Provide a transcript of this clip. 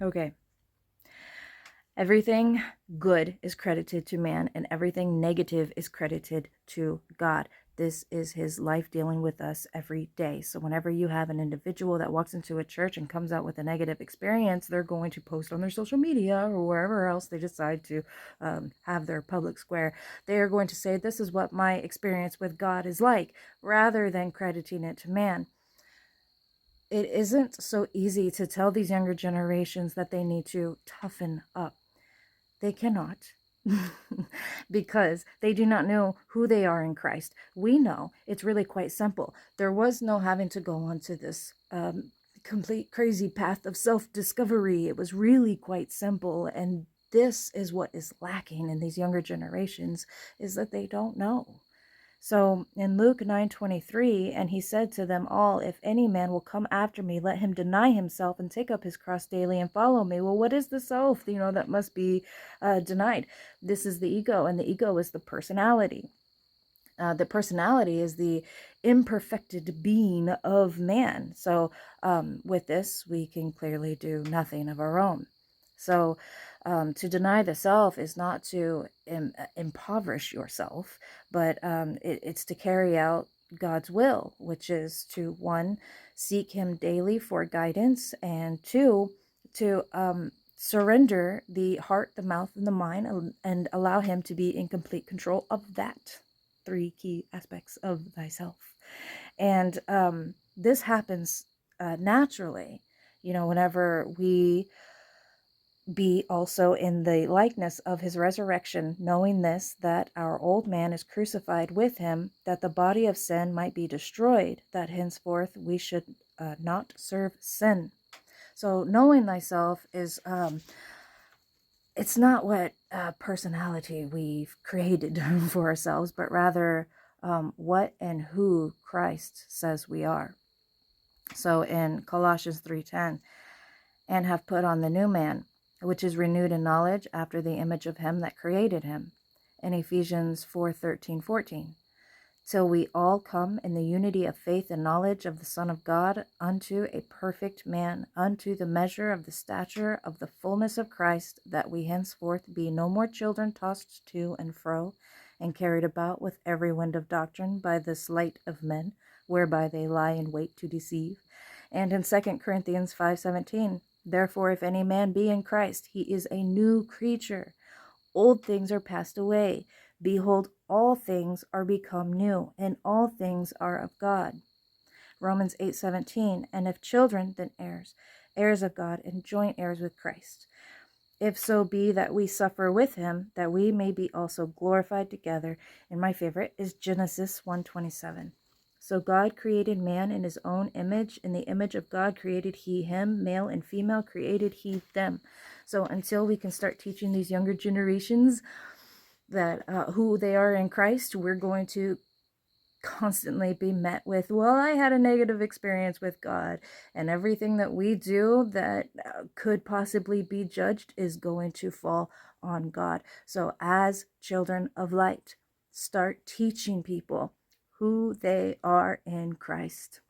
Okay. Everything good is credited to man, and everything negative is credited to God. This is his life dealing with us every day. So whenever you have an individual that walks into a church and comes out with a negative experience, they're going to post on their social media or wherever else they decide to have their public square. They are going to say, this is what my experience with God is like, rather than crediting it to man. It isn't so easy to tell these younger generations that they need to toughen up. They cannot. Because they do not know who they are in Christ. We know it's really quite simple. There was no having to go onto this complete crazy path of self-discovery. It was really quite simple. And this is what is lacking in these younger generations, is that they don't know. So in Luke 9:23, and he said to them all, if any man will come after me, let him deny himself and take up his cross daily and follow me. Well, what is the self, that must be denied? This is the ego, and the ego is the personality. The personality is the imperfected being of man. So with this, we can clearly do nothing of our own. So to deny the self is not to impoverish yourself, but it's to carry out God's will, which is to, one, seek him daily for guidance, and two, to surrender the heart, the mouth, and the mind, and allow him to be in complete control of that. Three key aspects of thyself. And this happens naturally, whenever we be also in the likeness of his resurrection, knowing this, that our old man is crucified with him, that the body of sin might be destroyed, that henceforth we should not serve sin. So knowing thyself is, it's not what personality we've created for ourselves, but rather what and who Christ says we are. So in Colossians 3:10, and have put on the new man, which is renewed in knowledge after the image of him that created him. In Ephesians 4:13-14, till we all come in the unity of faith and knowledge of the Son of God, unto a perfect man, unto the measure of the stature of the fullness of Christ, that we henceforth be no more children tossed to and fro, and carried about with every wind of doctrine by the sleight of men, whereby they lie in wait to deceive. And in 2 Corinthians 5:17, therefore if any man be in Christ, he is a new creature. Old things are passed away. Behold, all things are become new, and all things are of God. Romans 8:17, and if children, then heirs, heirs of God, and joint heirs with Christ. If so be that we suffer with him, that we may be also glorified together. And my favorite is Genesis 1:27. So God created man in his own image. In the image of God created he him, male and female created he them. So until we can start teaching these younger generations that who they are in Christ, we're going to constantly be met with, well, I had a negative experience with God, and everything that we do that could possibly be judged is going to fall on God. So as children of light, start teaching people who they are in Christ.